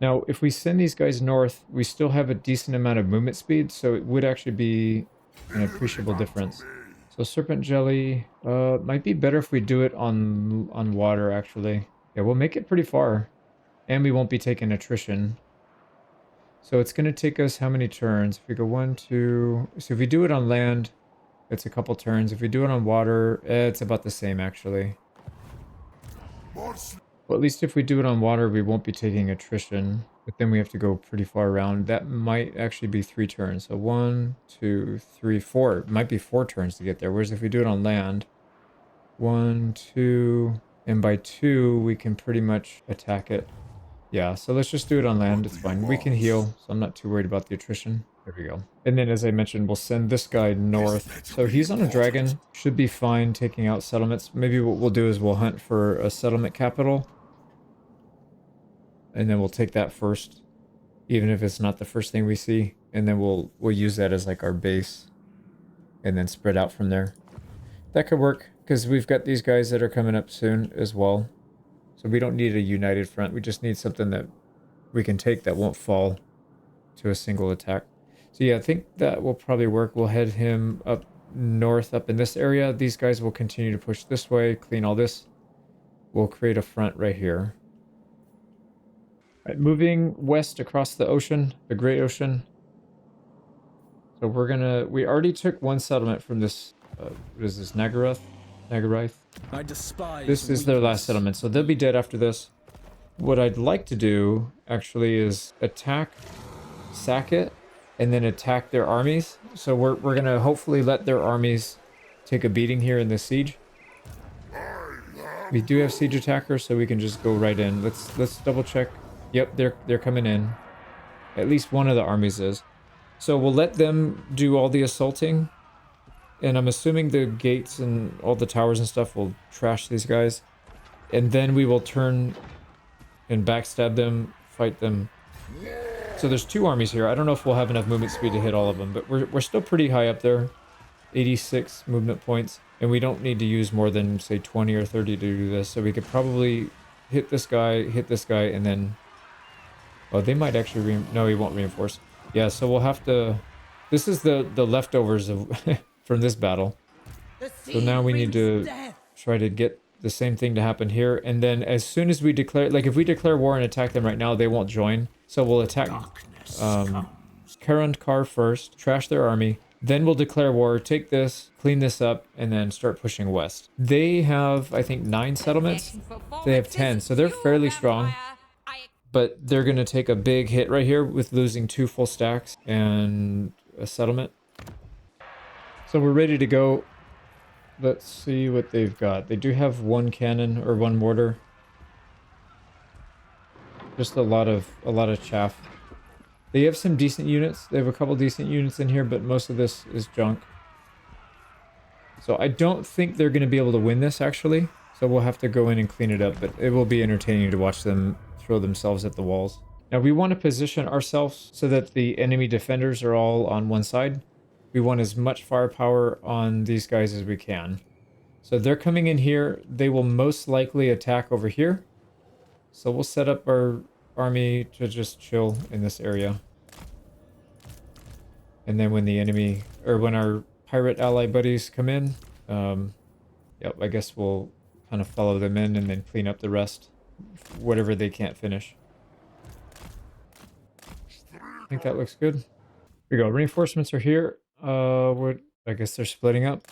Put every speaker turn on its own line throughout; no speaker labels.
Now, if we send these guys north, we still have a decent amount of movement speed, so it would actually be an appreciable difference. So serpent jelly might be better if we do it on water, actually. Yeah, we'll make it pretty far, and we won't be taking attrition. So it's going to take us how many turns? If we go 1, 2... So if we do it on land, it's a couple turns. If we do it on water, it's about the same, actually. Well, at least if we do it on water, we won't be taking attrition. But then we have to go pretty far around. That might actually be 3 turns. So 1, 2, 3, 4. It might be 4 turns to get there. Whereas if we do it on land, 1, 2, and by 2, we can pretty much attack it. Yeah, so let's just do it on land. It's fine. We can heal, so I'm not too worried about the attrition. There we go. And then, as I mentioned, we'll send this guy north. So he's on a dragon. Should be fine taking out settlements. Maybe what we'll do is we'll hunt for a settlement capital. And then we'll take that first, even if it's not the first thing we see. And then we'll use that as like our base. And then spread out from there. That could work, because we've got these guys that are coming up soon as well. So we don't need a united front. We just need something that we can take that won't fall to a single attack. So yeah, I think that will probably work. We'll head him up north, up in this area. These guys will continue to push this way, clean all this. We'll create a front right here. All right, moving west across the ocean, the Great Ocean. So we already took one settlement from this, what is this, Nagaroth?
I despise
this is their last settlement, so they'll be dead after this. What I'd like to do, actually, is attack, sack it, and then attack their armies. So we're going to hopefully let their armies take a beating here in this siege. We do have siege attackers, so we can just go right in. Let's double check. Yep, they're coming in. At least one of the armies is. So we'll let them do all the assaulting. And I'm assuming the gates and all the towers and stuff will trash these guys. And then we will turn and backstab them, fight them. So there's 2 armies here. I don't know if we'll have enough movement speed to hit all of them, but we're still pretty high up there. 86 movement points. And we don't need to use more than, say, 20 or 30 to do this. So we could probably hit this guy, and then... Oh, they might actually... No, he won't reinforce. Yeah, so we'll have to... This is the leftovers of... from this battle. So now we need to try to get the same thing to happen here. And then as soon as we declare, like if we declare war and attack them right now, they won't join. So we'll attack Kar first, trash their army. Then we'll declare war, take this, clean this up, and then start pushing west. They have, I think, 9 settlements. They have 10, so they're fairly strong. But they're going to take a big hit right here with losing 2 full stacks and a settlement. So we're ready to go. Let's see what they've got. They do have 1 cannon or 1 mortar. Just a lot of chaff. They have some decent units. They have a couple decent units in here, but most of this is junk. So I don't think they're going to be able to win this, actually. So we'll have to go in and clean it up, but it will be entertaining to watch them throw themselves at the walls. Now we want to position ourselves so that the enemy defenders are all on one side. We want as much firepower on these guys as we can. So they're coming in here. They will most likely attack over here. So we'll set up our army to just chill in this area. And then when the enemy, or when our pirate ally buddies come in, yep, I guess we'll kind of follow them in and then clean up the rest. Whatever they can't finish. I think that looks good. Here we go. Reinforcements are here. I guess they're splitting up.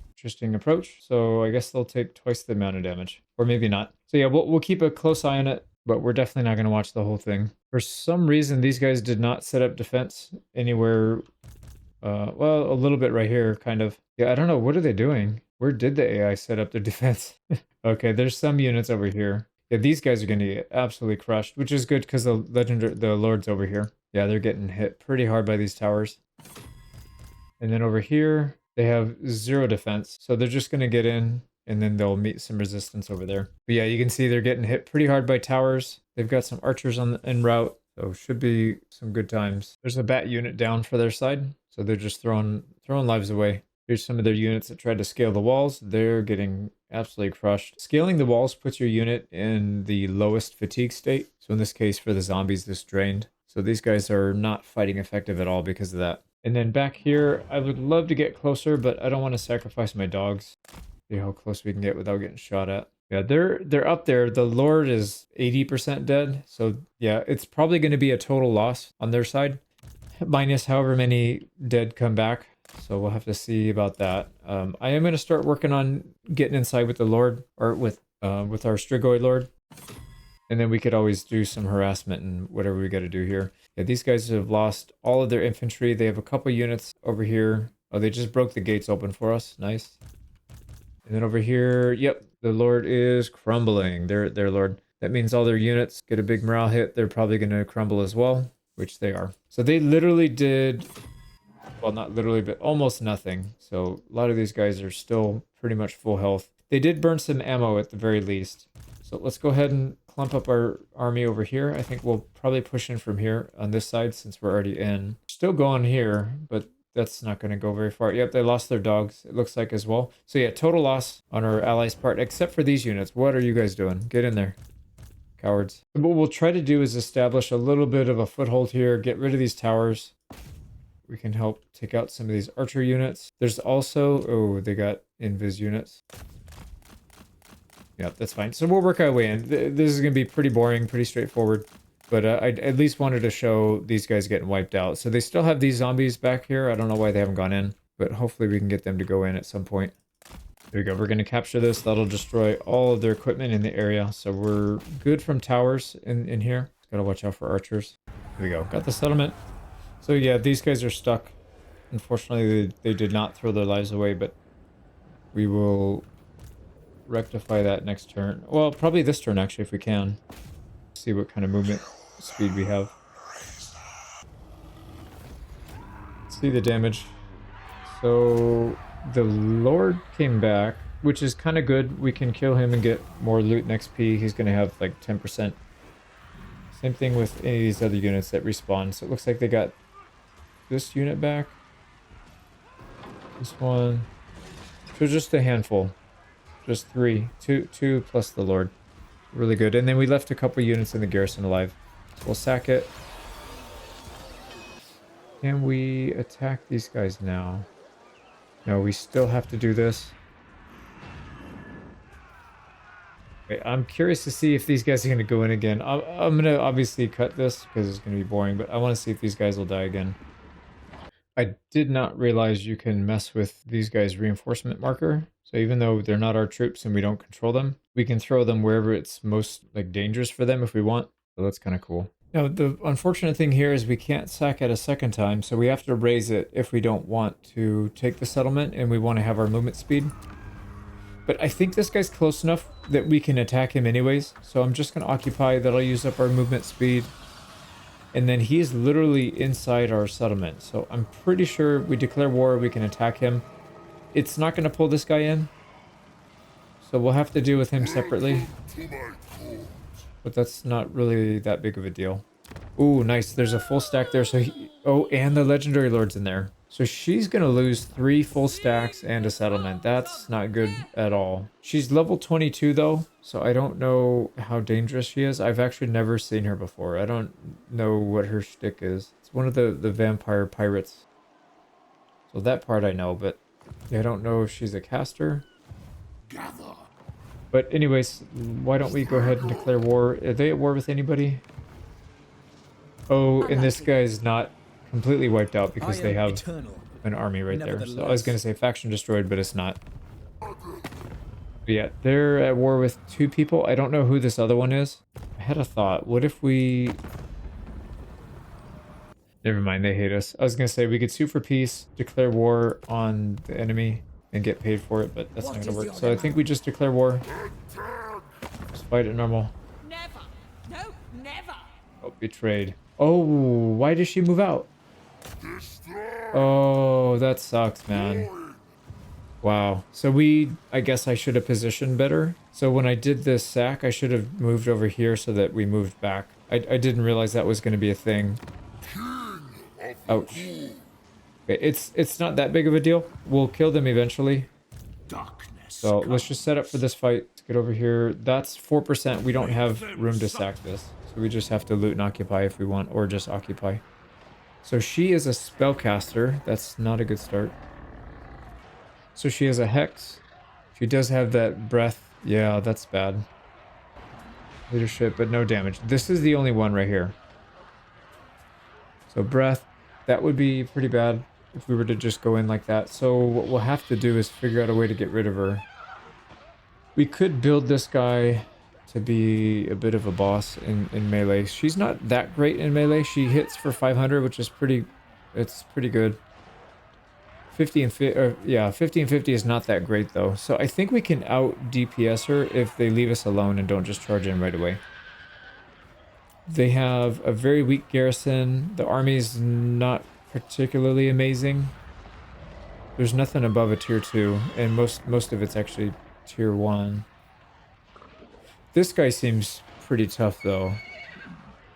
Interesting approach. So I guess they'll take twice the amount of damage. Or maybe not. So yeah, we'll keep a close eye on it, but we're definitely not going to watch the whole thing. For some reason, these guys did not set up defense anywhere. Well, a little bit right here, kind of. Yeah, I don't know. What are they doing? Where did the AI set up their defense? Okay, there's some units over here. Yeah, these guys are going to get absolutely crushed, which is good because the Lord's over here. Yeah, they're getting hit pretty hard by these towers. And then over here, they have 0 defense. So they're just going to get in, and then they'll meet some resistance over there. But yeah, you can see they're getting hit pretty hard by towers. They've got some archers en route, so should be some good times. There's a bat unit down for their side, so they're just throwing lives away. Here's some of their units that tried to scale the walls. They're getting absolutely crushed. Scaling the walls puts your unit in the lowest fatigue state. So in this case, for the zombies, this drained. So these guys are not fighting effective at all because of that. And then back here, I would love to get closer, but I don't want to sacrifice my dogs. See how close we can get without getting shot at. Yeah, they're up there. The Lord is 80% dead. So yeah, it's probably going to be a total loss on their side. Minus however many dead come back. So we'll have to see about that. I am going to start working on getting inside with the Lord, or with our Strigoi Lord. And then we could always do some harassment and whatever we got to do here. Yeah, these guys have lost all of their infantry. They have a couple units over here. Oh, they just broke the gates open for us. Nice. And then over here, yep, the Lord is crumbling. Their Lord. That means all their units get a big morale hit. They're probably going to crumble as well, which they are. So they literally did, well, not literally, but almost nothing. So a lot of these guys are still pretty much full health. They did burn some ammo at the very least. So let's go ahead and clump up our army over here. I think we'll probably push in from here on this side since we're already in. Still going here, but that's not going to go very far. Yep, they lost their dogs, it looks like, as well. So yeah, total loss on our allies' part, except for these units. What are you guys doing? Get in there, cowards. What we'll try to do is establish a little bit of a foothold here, get rid of these towers. We can help take out some of these archer units. There's also, oh, they got invis units. Yeah, that's fine. So we'll work our way in. This is going to be pretty boring, pretty straightforward. But I at least wanted to show these guys getting wiped out. So they still have these zombies back here. I don't know why they haven't gone in. But hopefully we can get them to go in at some point. There we go. We're going to capture this. That'll destroy all of their equipment in the area. So we're good from towers in here. Got to watch out for archers. Here we go. Got the settlement. So yeah, these guys are stuck. Unfortunately, they did not throw their lives away. But we will rectify that next turn. Well, probably this turn, actually, if we can. See what kind of movement speed we have. See the damage. So the Lord came back, which is kind of good. We can kill him and get more loot and XP. He's going to have like 10%. Same thing with any of these other units that respawn. So it looks like they got this unit back. This one. So just a handful. Just three. Two plus the Lord. Really good. And then we left a couple units in the garrison alive. So we'll sack it. Can we attack these guys now? No, we still have to do this. Okay, I'm curious to see if these guys are going to go in again. I'm going to obviously cut this because it's going to be boring, but I want to see if these guys will die again. I did not realize you can mess with these guys' reinforcement marker. So even though they're not our troops and we don't control them, we can throw them wherever it's most like dangerous for them if we want. So that's kind of cool. Now, the unfortunate thing here is we can't sack it a second time, so we have to raise it if we don't want to take the settlement and we want to have our movement speed. But I think this guy's close enough that we can attack him anyways. So I'm just going to occupy. That'll use up our movement speed. And then he is literally inside our settlement. So I'm pretty sure we declare war, we can attack him. It's not going to pull this guy in. So we'll have to deal with him separately. But that's not really that big of a deal. Ooh, nice. There's a full stack there. So oh, and the Legendary Lord's in there. So she's going to lose 3 full stacks and a settlement. That's not good at all. She's level 22 though. So I don't know how dangerous she is. I've actually never seen her before. I don't know what her shtick is. It's one of the vampire pirates. So that part I know, but I don't know if she's a caster. But anyways, why don't we go ahead and declare war? Are they at war with anybody? Oh, and this guy's not completely wiped out because they have an army right there. So I was going to say faction destroyed, but it's not. But yeah, they're at war with 2 people. I don't know who this other one is. I had a thought. What if we... Never mind, they hate us. I was going to say we could sue for peace, declare war on the enemy, and get paid for it, but that's not going to work. So I think we just declare war. Just fight it normal.
Never. No, never.
Oh, betrayed. Oh, why does she move out? Oh, that sucks, man. Wow. So I guess I should have positioned better. So when I did this sack, I should have moved over here so that we moved back. I didn't realize that was going to be a thing. Ouch. Okay, it's not that big of a deal. We'll kill them eventually. So let's just set up for this fight. Let's get over here. That's 4%. We don't have room to sack this. So we just have to loot and occupy if we want, or just occupy. So she is a spellcaster. That's not a good start. So she has a hex. She does have that breath. Yeah, that's bad. Leadership, but no damage. This is the only one right here. So breath, that would be pretty bad if we were to just go in like that. So what we'll have to do is figure out a way to get rid of her. We could build this guy to be a bit of a boss in melee. She's not that great in melee. She hits for 500, which is pretty good. 50 and 50, yeah, 50 and 50 is not that great though. So I think we can out DPS her if they leave us alone and don't just charge in right away. They have a very weak garrison. The army's not particularly amazing. There's nothing above a tier 2, and most of it's actually tier 1. This guy seems pretty tough though.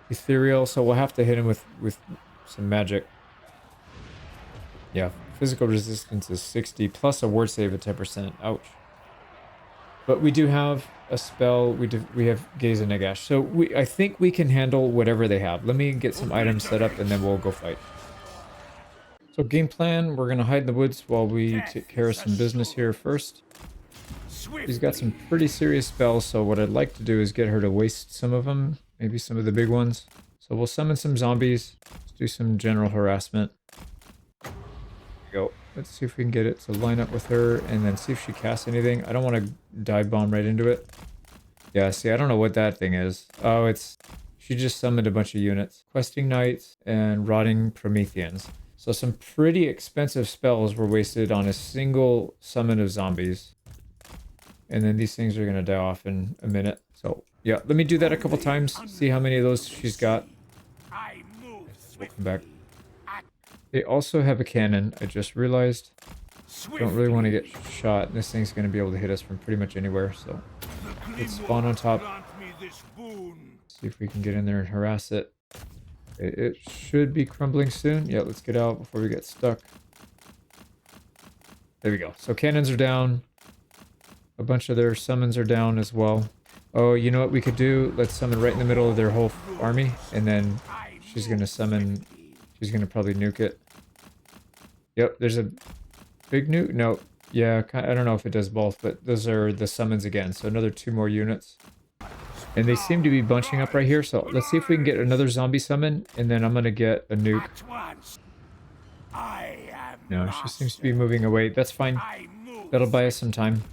Ethereal, so we'll have to hit him with some magic. Yeah, physical resistance is 60 plus a ward save of 10%. Ouch. But we do have a spell. We have Gaze and Nagash. So I think we can handle whatever they have. Let me get some items set up and then we'll go fight. So game plan, we're going to hide in the woods while we take care of some business here first. She's got some pretty serious spells, so what I'd like to do is get her to waste some of them. Maybe some of the big ones. So we'll summon some zombies. Let's do some general harassment. There we go. Let's see if we can get it to line up with her and then see if she casts anything. I don't want to dive bomb right into it. Yeah, see, I don't know what that thing is. Oh, she just summoned a bunch of units. Questing Knights and Rotting Prometheans. So some pretty expensive spells were wasted on a single summon of zombies. And then these things are going to die off in a minute. So, yeah, let me do that a couple times. See how many of those she's got. We'll come back. They also have a cannon, I just realized. Don't really want to get shot. This thing's going to be able to hit us from pretty much anywhere, so let's spawn on top. See if we can get in there and harass it. It should be crumbling soon. Yeah, let's get out before we get stuck. There we go. So cannons are down. A bunch of their summons are down as well. Oh, you know what we could do? Let's summon right in the middle of their whole army, and then she's going to summon... She's going to probably nuke it. Yep, there's a big nuke. No, yeah, I don't know if it does both, but those are the summons again. So another 2 more units. And they seem to be bunching up right here. So let's see if we can get another zombie summon, and then I'm going to get a nuke. No, she seems to be moving away. That's fine. That'll buy us some time.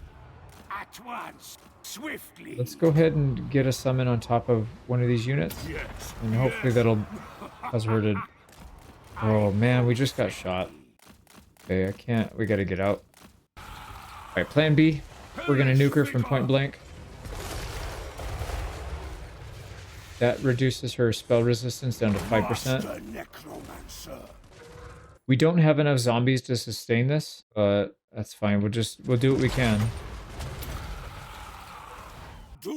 Let's go ahead and get a summon on top of one of these units. And hopefully that'll cause her to... Oh man, we just got shot. Okay, I can't. We gotta get out. Alright, plan B. We're gonna nuke her from point blank. That reduces her spell resistance down to 5%. We don't have enough zombies to sustain this, but that's fine. We'll do what we can.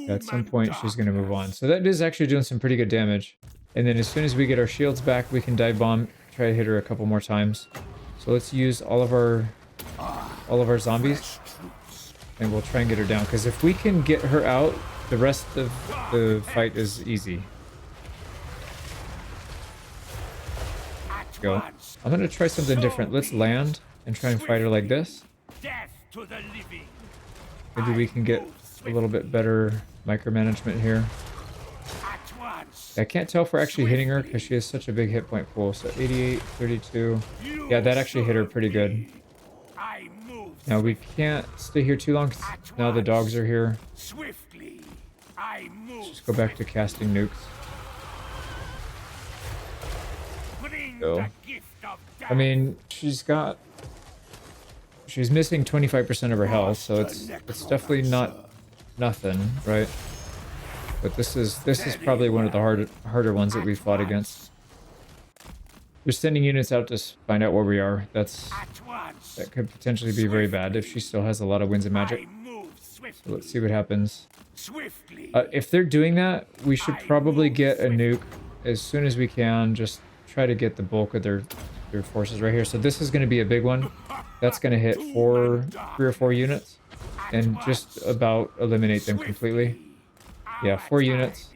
At some point, she's gonna move on. So that is actually doing some pretty good damage. And then as soon as we get our shields back, we can dive bomb. Try to hit her a couple more times. So let's use all of our zombies, and we'll try and get her down. Because if we can get her out, the rest of the fight is easy. Go. I'm gonna try something different. Let's land and try and fight her like this. Maybe we can get a little bit better micromanagement here. I can't tell if we're actually hitting her because she has such a big hit point pool. So 88, 32. Yeah, that actually hit her pretty good. Now we can't stay here too long. Now the dogs are here. Let's just go back to casting nukes. So, I mean, she's missing 25% of her health, so it's definitely not nothing, right? But this is probably one of the harder ones that we've fought against. We're sending units out to find out where we are. That could potentially be very bad if she still has a lot of winds of magic. So let's see what happens. If they're doing that, we should probably get a nuke as soon as we can. Just try to get the bulk of their Their forces right here. So this is going to be a big one. That's going to hit 3 or 4 units and just about eliminate them completely. Yeah, 4 units.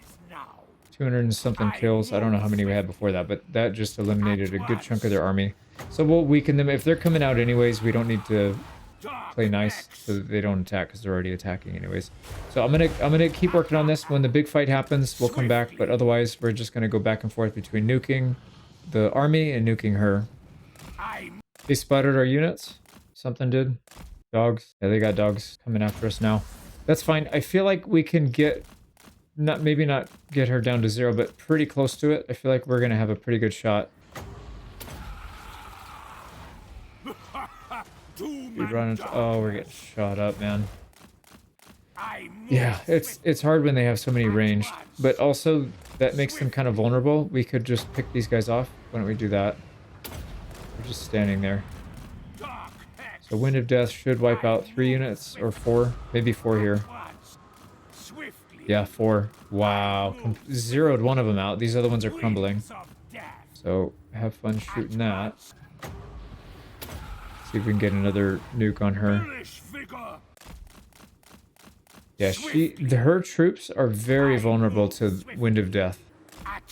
200 and something kills. I don't know how many we had before that, but that just eliminated a good chunk of their army. So we'll weaken them. If they're coming out anyways, we don't need to play nice so that they don't attack because they're already attacking anyways. So I'm gonna keep working on this. When the big fight happens, we'll come back, but otherwise we're just gonna go back and forth between nuking the army and nuking her. They spotted our units. Something did. Dogs. Yeah, they got dogs coming after us now. That's fine. I feel like we can get maybe not get her down to 0, but pretty close to it. I feel like we're gonna have a pretty good shot. We run into, oh, we're getting shot up, man. Yeah, it's hard when they have so many ranged, but also that makes them kind of vulnerable. We could just pick these guys off. Why don't we do that? We're just standing there. So Wind of Death should wipe out 3 units or 4, maybe 4 here. Yeah, 4. Wow, zeroed one of them out. These other ones are crumbling. So have fun shooting that. See if we can get another nuke on her. Yeah, her troops are very vulnerable to Wind of Death.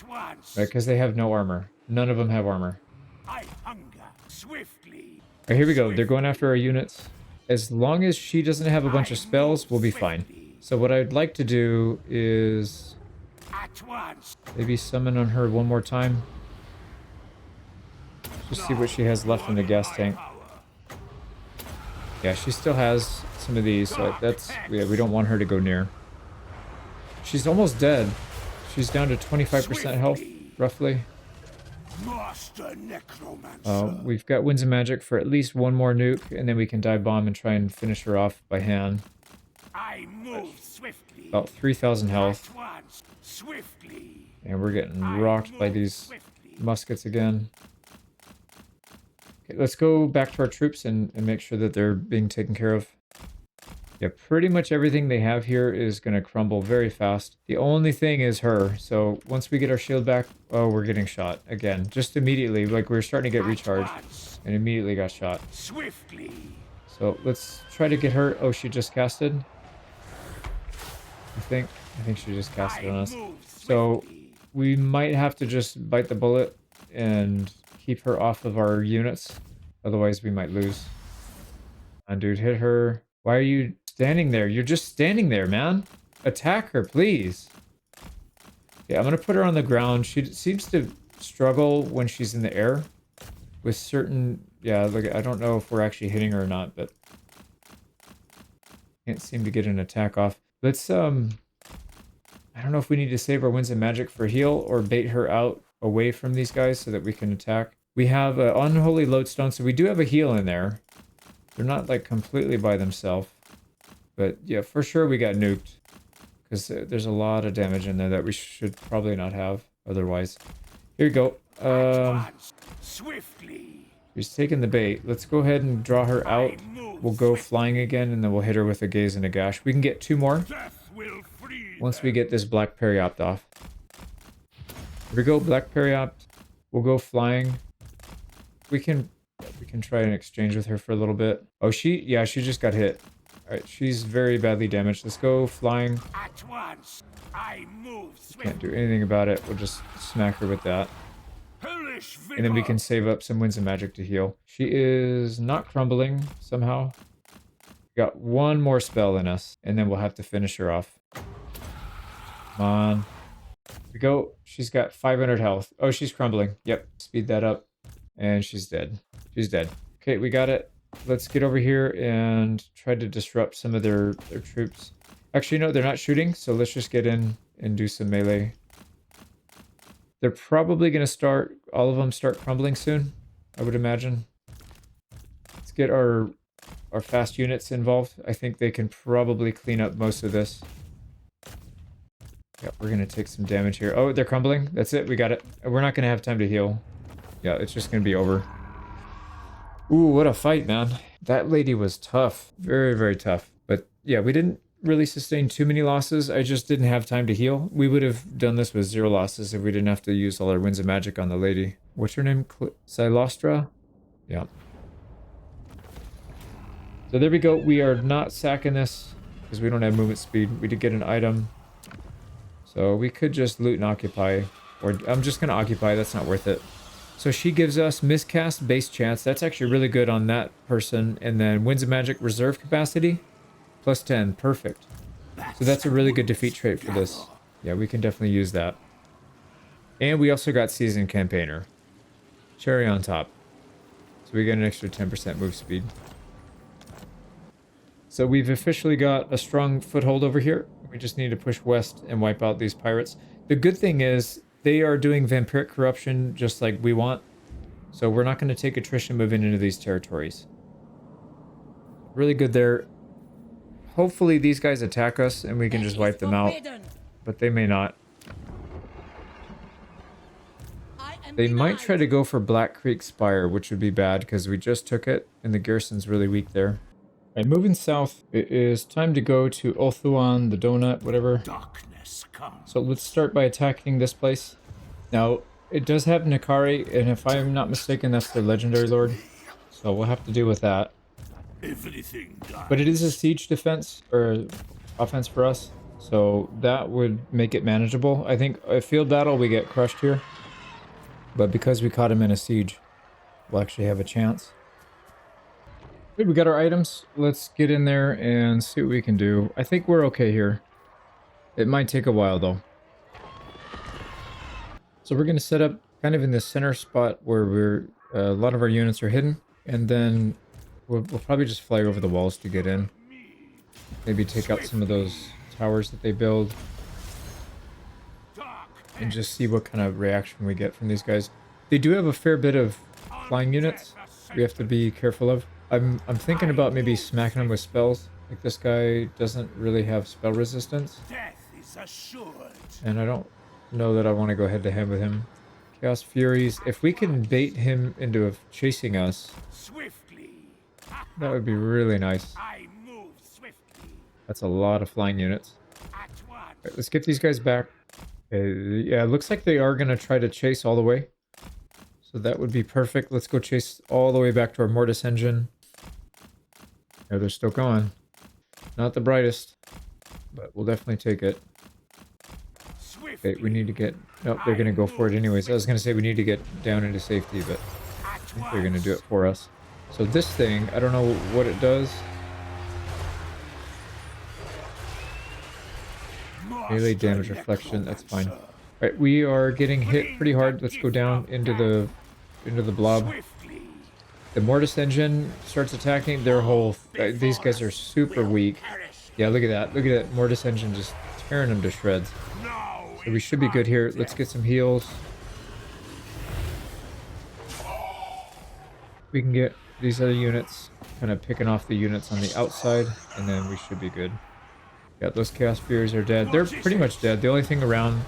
Right, because they have no armor. None of them have armor. Alright, here we go. They're going after our units. As long as she doesn't have a bunch of spells, we'll be fine. So what I'd like to do is maybe summon on her one more time. Just see what she has left in the gas tank. Yeah, she still has some of these, so that's, yeah, we don't want her to go near. She's almost dead. She's down to 25% health, roughly. We've got Winds of Magic for at least one more nuke, and then we can dive bomb and try and finish her off by hand. About 3,000 health. And we're getting rocked by these muskets again. Okay, let's go back to our troops and make sure that they're being taken care of. Yeah, pretty much everything they have here is going to crumble very fast. The only thing is her. So once we get our shield back, oh, we're getting shot again. Just immediately, like we were starting to get recharged and immediately got shot. So let's try to get her. Oh, she just casted. I think she just casted on us. So we might have to just bite the bullet and keep her off of our units. Otherwise, we might lose. And dude, hit her. Why are you standing there? You're just standing there, man. Attack her, please. Yeah, I'm going to put her on the ground. She seems to struggle when she's in the air with certain... Yeah, look, I don't know if we're actually hitting her or not, but... Can't seem to get an attack off. Let's, I don't know if we need to save our Winds of Magic for heal or bait her out away from these guys so that we can attack. We have an Unholy Lodestone, so we do have a heal in there. They're not, like, completely by themselves. But, yeah, for sure we got nuked. Because there's a lot of damage in there that we should probably not have otherwise. Here we go. She's taking the bait. Let's go ahead and draw her out. We'll go flying again, and then we'll hit her with a gaze and a gash. We can get 2 more once we get this Black Periopt off. Here we go, Black Periopt. We'll go flying. We can try and exchange with her for a little bit. Oh, she just got hit. All right, she's very badly damaged. Let's go flying. Can't do anything about it. We'll just smack her with that. And then we can save up some Winds of Magic to heal. She is not crumbling somehow. We got 1 more spell in us, and then we'll have to finish her off. Come on. Here we go. She's got 500 health. Oh, she's crumbling. Yep. Speed that up. And she's dead. She's dead. Okay, we got it. Let's get over here and try to disrupt some of their troops. Actually, no, they're not shooting, so let's just get in and do some melee. They're probably going to start, all of them start crumbling soon, I would imagine. Let's get our fast units involved. I think they can probably clean up most of this. Yeah, we're going to take some damage here. Oh, they're crumbling. That's it. We got it. We're not going to have time to heal. Yeah, it's just going to be over. Ooh, what a fight, man. That lady was tough. Very, very tough. But yeah, we didn't really sustain too many losses. I just didn't have time to heal. We would have done this with 0 losses if we didn't have to use all our Winds of Magic on the lady. What's her name? Silostra? Yeah. So there we go. We are not sacking this because we don't have movement speed. We did get an item. So we could just loot and occupy. Or I'm just going to occupy. That's not worth it. So she gives us miscast base chance. That's actually really good on that person. And then Winds of Magic reserve capacity. Plus 10. Perfect. So that's a really good defeat trait for this. Yeah, we can definitely use that. And we also got Seasoned Campaigner. Cherry on top. So we get an extra 10% move speed. So we've officially got a strong foothold over here. We just need to push west and wipe out these pirates. The good thing is they are doing vampiric corruption just like we want. So we're not going to take attrition moving into these territories. Really good there. Hopefully these guys attack us and we can just wipe them out. But they may not. They might try to go for Black Creek Spire, which would be bad because we just took it and the garrison's really weak there. All right, moving south, it is time to go to Othuan, the donut, whatever.
Darkness comes.
So let's start by attacking this place. Now, it does have Nikari, and if I'm not mistaken, that's the legendary lord. So we'll have to deal with that.
Everything dies.
But it is a siege defense, or offense for us. So that would make it manageable. I think a field battle, we get crushed here. But because we caught him in a siege, we'll actually have a chance. Okay, we got our items. Let's get in there and see what we can do. I think we're okay here. It might take a while though. So we're going to set up kind of in the center spot where a lot of our units are hidden. And then we'll probably just fly over the walls to get in. Maybe take out some of those towers that they build. And just see what kind of reaction we get from these guys. They do have a fair bit of flying units we have to be careful of. I'm thinking about maybe smacking them with spells. Like this guy doesn't really have spell resistance.
Death is assured.
And I don't know that I want to go head to head with him. Chaos Furies. If we can bait him into chasing us,
Swiftly.
that would be really nice.
I move swiftly.
That's a lot of flying units.
At once.
Right, let's get these guys back. Yeah, it looks like they are going to try to chase all the way. So that would be perfect. Let's go chase all the way back to our Mortis engine. Yeah, they're still going. Not the brightest, but we'll definitely take it. Okay, we need to get... Nope, they're going to go for it anyways. I was going to say we need to get down into safety, but I think they're going to do it for us. So this thing, I don't know what it does. Melee damage reflection, that's fine. Alright, we are getting hit pretty hard. Let's go down into the blob. The Mortis engine starts attacking. Their whole... these guys are super weak. Yeah, look at that. Look at that Mortis engine just tearing them to shreds. So we should be good here. Let's get some heals. We can get these other units, kind of picking off the units on the outside, and then we should be good. Yeah, those Chaos Furies are dead. They're pretty much dead. The only thing around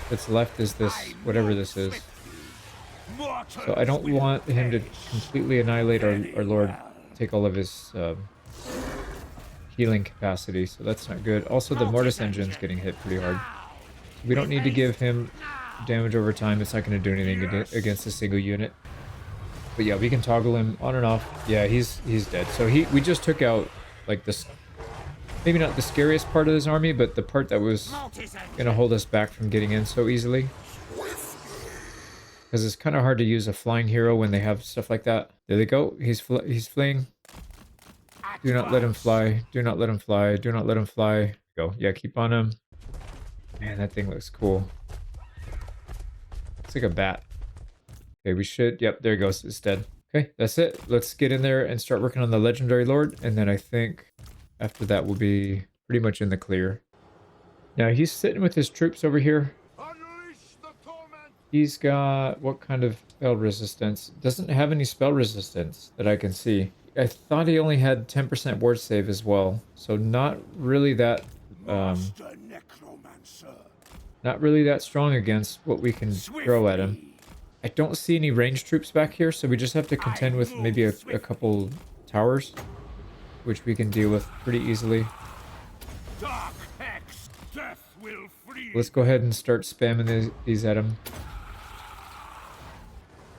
that's left is this, whatever this is. So I don't want him to completely annihilate our Lord, take all of his healing capacity, so that's not good. Also, the Mortis engine's getting hit pretty hard. We don't need to give him damage over time. It's not going to do anything against a single unit. But yeah, we can toggle him on and off. Yeah, he's dead. So we just took out like this. Maybe not the scariest part of his army, but the part that was going to hold us back from getting in so easily. Because it's kind of hard to use a flying hero when they have stuff like that. There they go. He's fleeing. Do not let him fly. Do not let him fly. Do not let him fly. Go. Yeah, keep on him. Man, that thing looks cool. It's like a bat. Okay, we should... Yep, there he goes. It's dead. Okay, that's it. Let's get in there and start working on the Legendary Lord. And then I think... after that, we'll be pretty much in the clear. Now, he's sitting with his troops over here. He's got... what kind of spell resistance? Doesn't have any spell resistance that I can see. I thought he only had 10% ward save as well. So not really that... not really that strong against what we can throw at him. I don't see any ranged troops back here, so we just have to contend with maybe a couple towers, which we can deal with pretty easily. Let's go ahead and start spamming these at him.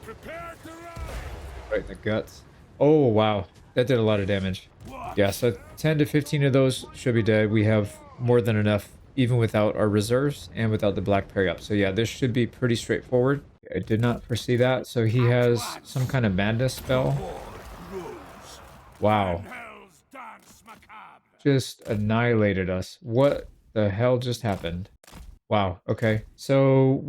Prepare to ride.
Right in the guts. Oh, wow. That did a lot of damage.
What?
Yeah, so 10 to 15 of those should be dead. We have more than enough, even without our reserves and without the black parry up. So yeah, this should be pretty straightforward. I did not foresee that. So he has some kind of madness spell. Wow.
Hell's dance macabre.
Just annihilated us. What the hell just happened? Wow. Okay. So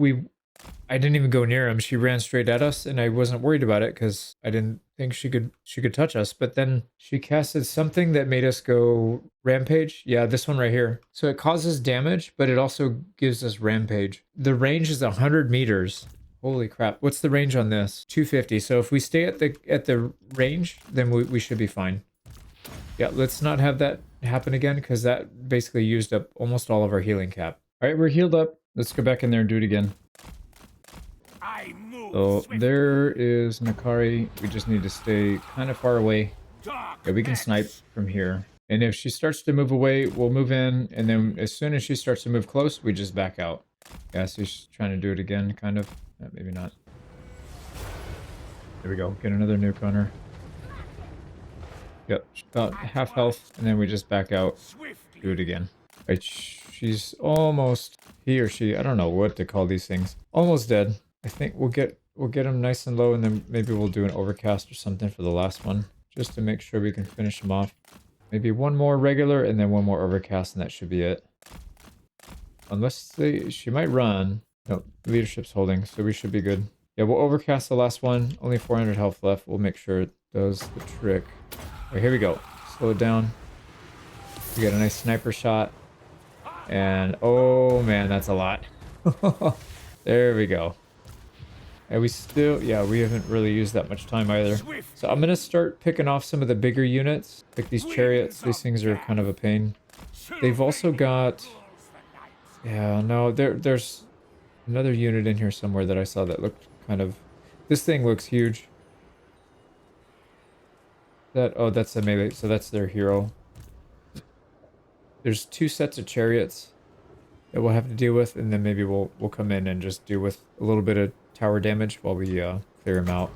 I didn't even go near him. She ran straight at us, and I wasn't worried about it because I didn't think she could touch us. But then she casted something that made us go rampage. Yeah, this one right here. So it causes damage, but it also gives us rampage. The range is 100 meters. Holy crap. What's the range on this? 250. So if we stay at the range, then we should be fine. Yeah, let's not have that happen again because that basically used up almost all of our healing cap. All right, we're healed up. Let's go back in there and do it again.
I move
So
swiftly.
there is Nakari. We just need to stay kind of far away.
Dark
Yeah, we can
nets.
snipe from here. And if she starts to move away, we'll move in. And then as soon as she starts to move close, we just back out. Yeah, so she's trying to do it again, kind of. Maybe not. There we go. Get another nuke on her. Yep, about half health. And then we just back out.
Swiftly.
Do it again. Right, she's almost... He or she, I don't know what to call these things. Almost dead. I think we'll get him nice and low, and then maybe we'll do an overcast or something for the last one, just to make sure we can finish him off. Maybe one more regular and then one more overcast, and that should be it. Unless she might run. No, leadership's holding, so we should be good. Yeah, we'll overcast the last one. Only 400 health left. We'll make sure it does the trick. All right, here we go. Slow it down. We got a nice sniper shot. And oh man, that's a lot. There we go. And we still, yeah, we haven't really used that much time either. So I'm going to start picking off some of the bigger units, like these chariots. These things are kind of a pain. They've also got, yeah, no, there's another unit in here somewhere that I saw that looked kind of, this thing looks huge. Oh, that's a melee, so that's their hero. There's 2 sets of chariots that we'll have to deal with, and then maybe we'll come in and just deal with a little bit of tower damage while we clear them out.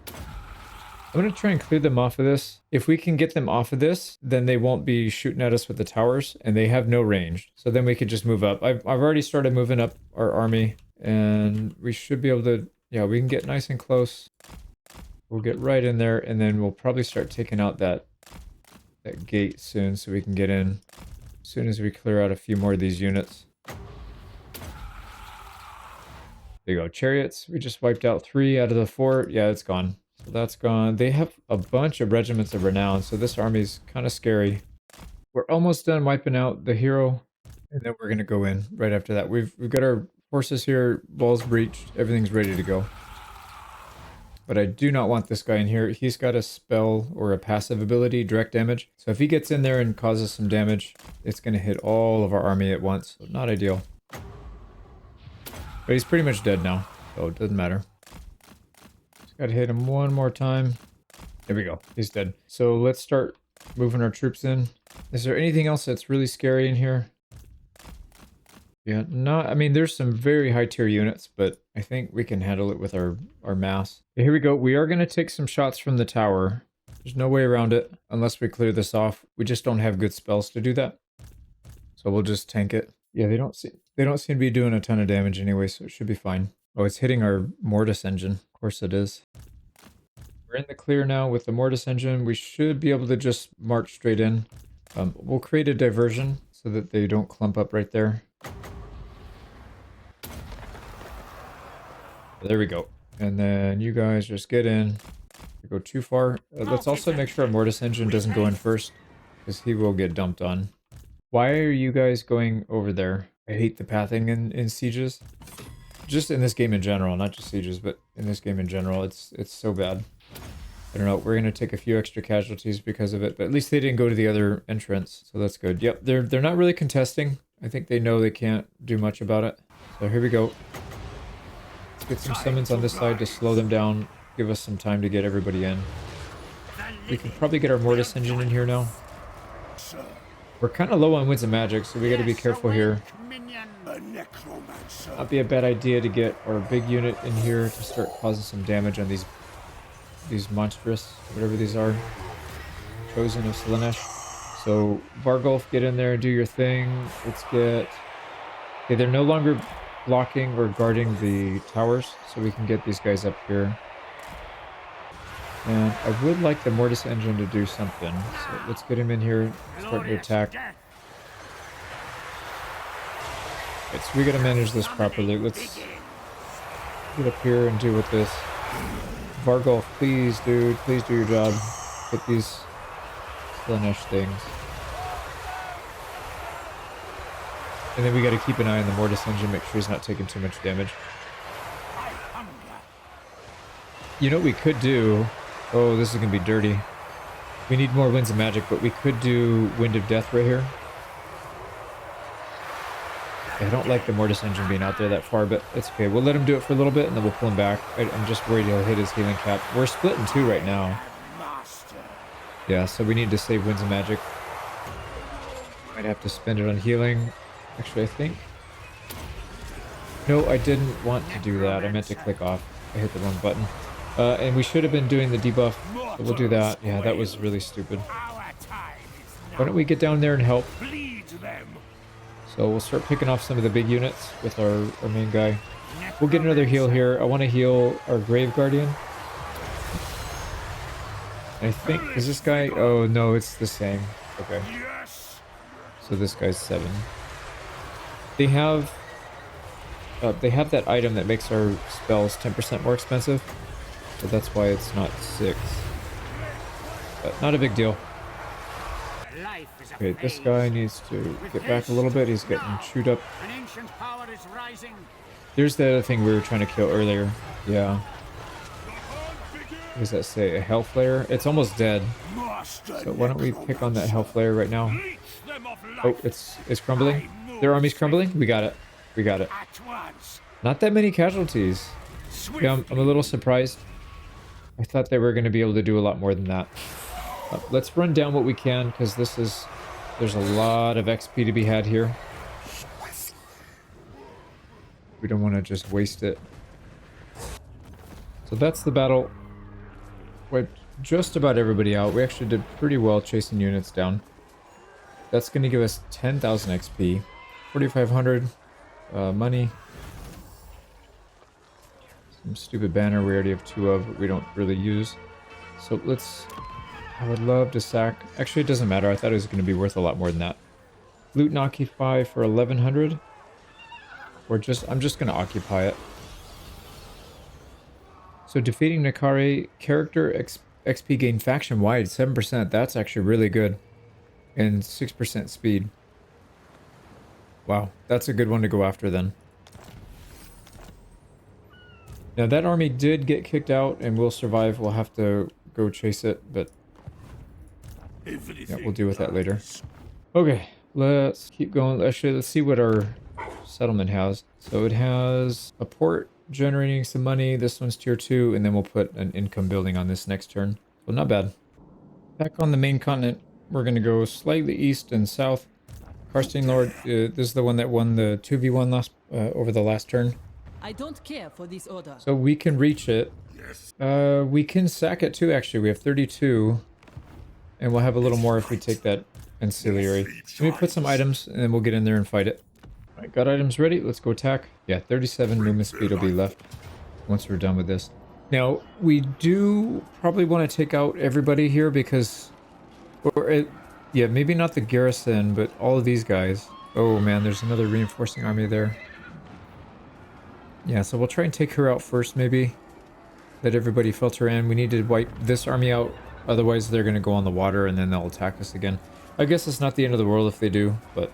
I'm going to try and clear them off of this. If we can get them off of this, then they won't be shooting at us with the towers, and they have no range. So then we could just move up. I've already started moving up our army, and we should be able to, yeah, we can get nice and close. We'll get right in there, and then we'll probably start taking out that gate soon so we can get in as soon as we clear out a few more of these units. There you go. Chariots. We just wiped out 3 out of the 4. Yeah, it's gone. So that's gone. They have a bunch of regiments of renown, so this army's kind of scary. We're almost done wiping out the hero, and then we're going to go in right after that. We've got our forces here, walls breached, everything's ready to go. But I do not want this guy in here. He's got a spell or a passive ability, direct damage. So if he gets in there and causes some damage, it's going to hit all of our army at once. So not ideal. But he's pretty much dead now, so it doesn't matter. Just got to hit him one more time. There we go. He's dead. So let's start moving our troops in. Is there anything else that's really scary in here? Yeah, no, I mean, there's some very high tier units, but I think we can handle it with our mass. Okay, here we go. We are going to take some shots from the tower. There's no way around it unless we clear this off. We just don't have good spells to do that. So we'll just tank it. Yeah, they don't seem to be doing a ton of damage anyway, so it should be fine. Oh, it's hitting our mortis engine. Of course it is. We're in the clear now with the mortis engine. We should be able to just march straight in. We'll create a diversion so that they don't clump up right there. There we go. And then you guys just get in. We go too far. Let's also make sure our mortis engine doesn't go in first, because he will get dumped on. Why are you guys going over there? I hate the pathing in sieges. Just in this game in general, not just sieges, but in this game in general, it's so bad. I don't know, we're going to take a few extra casualties because of it, but at least they didn't go to the other entrance, so that's good. Yep, they're not really contesting. I think they know they can't do much about it. So here we go. Let's get some summons on this side to slow them down, give us some time to get everybody in. We can probably get our mortis engine in here now. We're kind of low on winds of magic, so we got to be careful here.
A necromancer.
not be a bad idea to get our big unit in here to start causing some damage on these monstrous, whatever these are, chosen of Slaanesh. So Vargolf, get in there and do your thing. Let's get... Okay, they're no longer blocking or guarding the towers, so we can get these guys up here. And I would like the Mortis engine to do something. So let's get him in here, start to attack. Right, so we gotta manage this properly. Let's get up here and deal with this. Vargolf, please, dude, please do your job. Get these Slaanesh things. And then we gotta keep an eye on the Mortis engine, make sure he's not taking too much damage. You know what we could do? Oh, this is gonna be dirty. We need more Winds of Magic, but we could do Wind of Death right here. I don't like the Mortis engine being out there that far, but it's okay. We'll let him do it for a little bit, and then we'll pull him back. I'm just worried he'll hit his healing cap. We're split in two right now. Yeah, so we need to save Winds of Magic. Might have to spend it on healing. Actually, I think... No, I didn't want to do that. I meant to click off. I hit the wrong button. And we should have been doing the debuff, so we'll do that. Yeah, that was really stupid. Why don't we get down there and help? So we'll start picking off some of the big units with our main guy. We'll get another heal here. I want to heal our Grave Guardian. I think... Is this guy... Oh, no, it's the same. Okay. So this guy's 7. They have that item that makes our spells 10% more expensive. So that's why it's not 6. But not a big deal. Okay, this guy needs to get back a little bit. He's getting chewed up. There's the other thing we were trying to kill earlier. Yeah. What does that say? A Hellflare? It's almost dead. So why don't we pick on that Hellflare right now? Oh, it's crumbling. Their army's crumbling? We got it. We got it. Not that many casualties. Yeah, I'm a little surprised. I thought they were going to be able to do a lot more than that. Let's run down what we can, because there's a lot of XP to be had here. We don't want to just waste it. So that's the battle. Wiped just about everybody out. We actually did pretty well chasing units down. That's going to give us 10,000 XP. 4,500 money. Some stupid banner we already have 2 of, but we don't really use. So let's... I would love to sack... Actually, it doesn't matter. I thought it was going to be worth a lot more than that. Loot and occupy for 1,100. Or just... I'm just going to occupy it. So defeating Nakari, character XP gain faction-wide, 7%. That's actually really good. And 6% speed. Wow, that's a good one to go after then. Now that army did get kicked out and will survive. We'll have to go chase it, but yeah, we'll deal with that later. Okay, let's keep going. Actually, let's see what our settlement has. So it has a port generating some money. This one's tier 2, and then we'll put an income building on this next turn. Well, not bad. Back on the main continent, we're going to go slightly east and south. Carstein Lord, this is the one that won the 2v1 last over the last turn.
I don't care for this order.
So we can reach it. We can sack it too, actually. We have 32. And we'll have a little more if we take that ancillary. Let me put some items, and then we'll get in there and fight it. Alright, got items ready. Let's go attack. Yeah, 37 movement speed will be left once we're done with this. Now, we do probably want to take out everybody here because... yeah, maybe not the garrison, but all of these guys. Oh man, there's another reinforcing army there. Yeah, so we'll try and take her out first, maybe. Let everybody filter in. We need to wipe this army out. Otherwise, they're going to go on the water and then they'll attack us again. I guess it's not the end of the world if they do, but...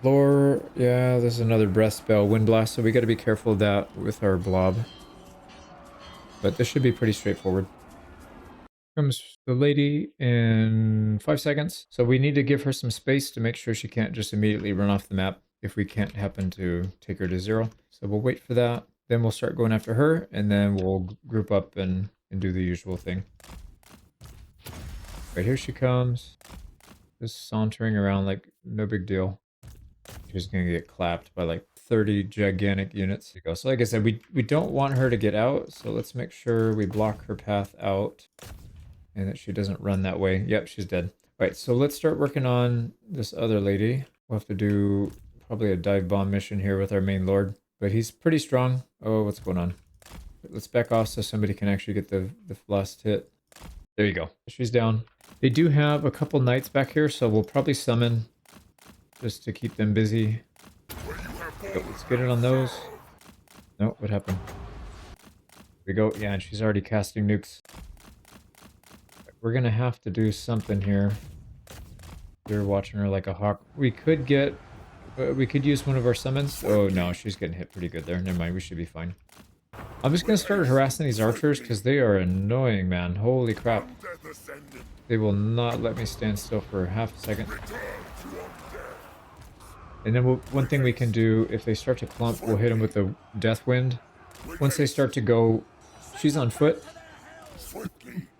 Lore, yeah, there's another breath spell, wind blast, so we got to be careful of that with our blob. But this should be pretty straightforward. Comes the lady in 5 seconds. So we need to give her some space to make sure she can't just immediately run off the map if we can't happen to take her to 0. So we'll wait for that. Then we'll start going after her, and then we'll group up and do the usual thing. Right, here she comes. Just sauntering around like no big deal. She's gonna get clapped by like 30 gigantic units. There you go. So like I said, we don't want her to get out. So let's make sure we block her path out and that she doesn't run that way. Yep, she's dead. All right, so let's start working on this other lady. We'll have to do probably a dive bomb mission here with our main lord, but he's pretty strong. Oh, what's going on? Let's back off so somebody can actually get the last hit. There you go. She's down. They do have a couple knights back here, so we'll probably summon just to keep them busy. Go, let's get it on those. No, what happened? There we go. Yeah, and she's already casting nukes. We're gonna have to do something here. You're watching her like a hawk. We could use one of our summons. Oh no, she's getting hit pretty good there. Never mind, we should be fine. I'm just gonna start harassing these archers because they are annoying, man. Holy crap. They will not let me stand still for half a second. And then one thing we can do, if they start to clump, we'll hit them with the death wind. Once they start to go, she's on foot.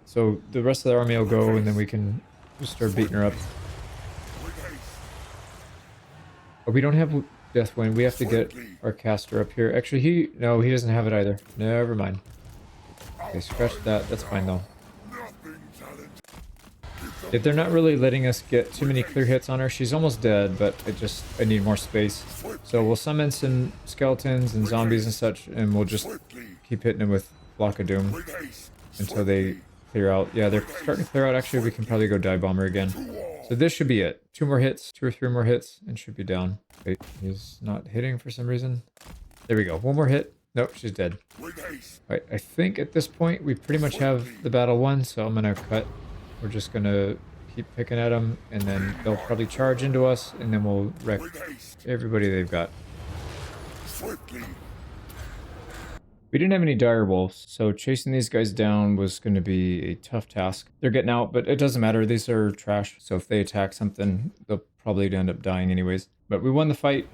So the rest of the army will go and then we can just start beating her up. Oh, we don't have death wind. We have to get our caster up here. Actually, he doesn't have it either. Never mind. Okay, scratch that. That's fine though. If they're not really letting us get too many clear hits on her. She's almost dead, but I need more space. So we'll summon some skeletons and zombies and such, and we'll just keep hitting them with Block of Doom until they clear out. Yeah, they're starting to clear out. Actually, we can probably go dive bomber again. So this should be it. 2 more hits, 2 or 3 more hits, and should be down. Wait, he's not hitting for some reason. There we go. 1 more hit. Nope, she's dead. Alright, I think at this point we pretty much have the battle won, so I'm gonna cut. We're just gonna keep picking at them, and then they'll probably charge into us, and then we'll wreck everybody they've got. We didn't have any dire wolves, so chasing these guys down was going to be a tough task. They're getting out, but it doesn't matter. These are trash, so if they attack something, they'll probably end up dying anyways. But we won the fight.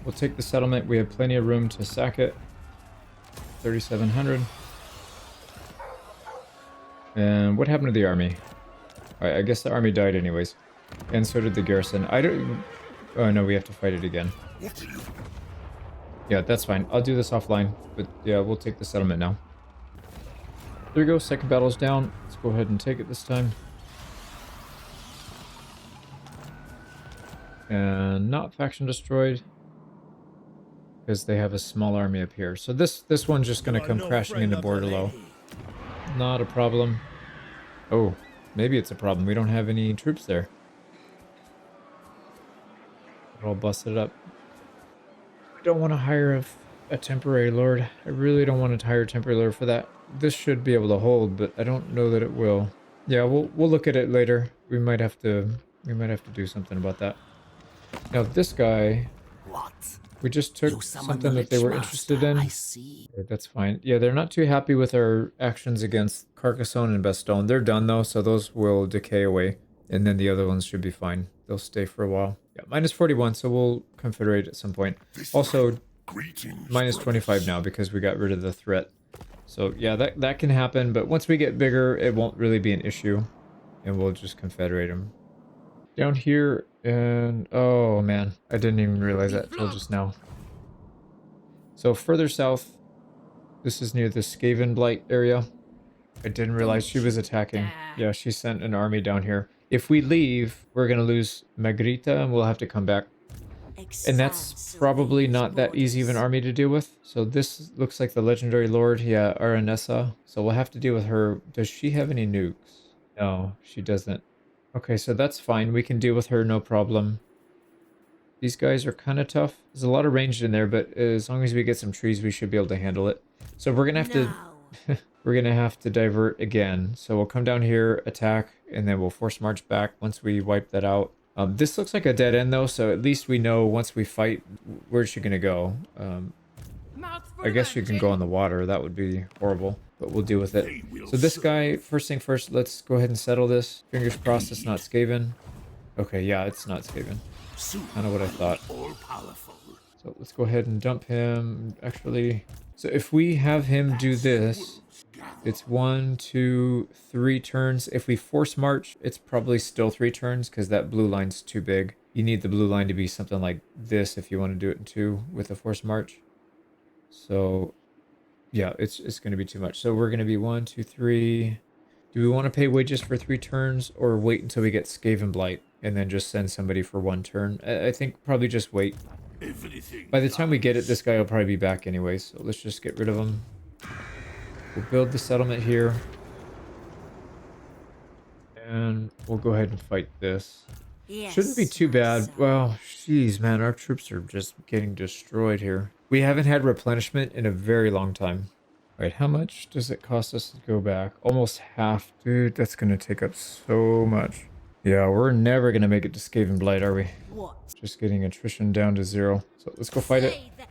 We'll take the settlement. We have plenty of room to sack it. 3,700. And what happened to the army? Alright, I guess the army died anyways. And so did the garrison. Oh no, we have to fight it again. Yeah, that's fine. I'll do this offline. But yeah, we'll take the settlement now. There we go. Second battle's down. Let's go ahead and take it this time. And not faction destroyed. Because they have a small army up here. So this one's just going to come crashing into Bordello. Not a problem. Oh, maybe it's a problem. We don't have any troops there. We're all busted up. I don't want to hire a temporary lord. I really don't want to hire a temporary lord for that. This should be able to hold, but I don't know that it will. Yeah, we'll look at it later. We might have to do something about that. Now this guy, we just took something that they were interested in.
I see.
That's fine. Yeah, they're not too happy with our actions against Carcassonne and Bastogne. They're done though, so those will decay away. And then the other ones should be fine. They'll stay for a while. Yeah, minus 41, so we'll confederate at some point. Also, minus 25 now because we got rid of the threat. So yeah, that can happen, but once we get bigger, it won't really be an issue. And we'll just confederate them. Down here, and oh man, I didn't even realize that till just now. So further south, this is near the Skaven Blight area. I didn't realize she was attacking. Yeah, she sent an army down here. If we leave, we're going to lose Magrita and we'll have to come back. And that's probably not that easy of an army to deal with. So this looks like the legendary lord, yeah, Aranessa. So we'll have to deal with her. Does she have any nukes? No, she doesn't. Okay, so that's fine. We can deal with her, no problem. These guys are kind of tough. There's a lot of range in there, but as long as we get some trees, we should be able to handle it. So we're going to have to... We're going to have to divert again. So we'll come down here, attack, and then we'll force march back once we wipe that out. This looks like a dead end though, so at least we know once we fight, where's she going to go? I guess she can go on the water. That would be horrible, but we'll deal with it. So this guy, first thing first, let's go ahead and settle this. Fingers crossed it's not Skaven. Okay, yeah, it's not Skaven. Kind of what I thought. So let's go ahead and dump him. Actually, so if we have him do this, it's 1, 2, 3 turns. If we force march, it's probably still 3 turns because that blue line's too big. You need the blue line to be something like this if you want to do it in two with a forced march. So yeah, it's going to be too much. So we're going to be 1, 2, 3. Do we want to pay wages for 3 turns or wait until we get Skaven Blight and then just send somebody for 1 turn? I think probably just wait. By the time we get it, this guy will probably be back anyway, so let's just get rid of him. We'll build the settlement here. And we'll go ahead and fight this.
Yes,
Shouldn't be too
my
bad.
son.
Well, jeez, man, our troops are just getting destroyed here. We haven't had replenishment in a very long time. All right, how much does it cost us to go back? Almost half. Dude, that's going to take up so much. Yeah, we're never going to make it to Skaven Blight, are we?
What?
Just getting attrition down to 0. So let's go fight it.
Say that-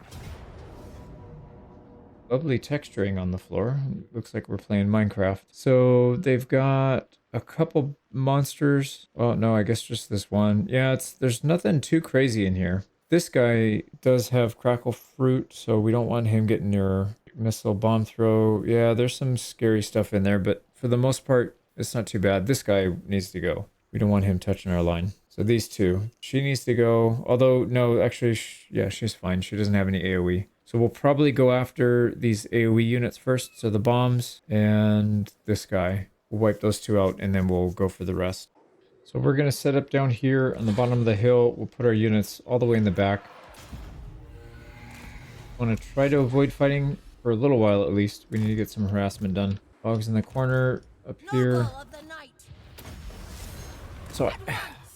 Lovely texturing on the floor. Looks like we're playing Minecraft. So they've got a couple monsters. Oh no, I guess just this one. Yeah, there's nothing too crazy in here. This guy does have crackle fruit, so we don't want him getting near missile bomb throw. Yeah, there's some scary stuff in there, but for the most part, it's not too bad. This guy needs to go. We don't want him touching our line. So these two. She needs to go. Although, no, actually, yeah, she's fine. She doesn't have any AoE. So we'll probably go after these AoE units first. So the bombs and this guy. We'll wipe those two out and then we'll go for the rest. So we're going to set up down here on the bottom of the hill. We'll put our units all the way in the back. Want to try to avoid fighting for a little while at least. We need to get some harassment done. Dogs in the corner up here.
Noble of the night.
So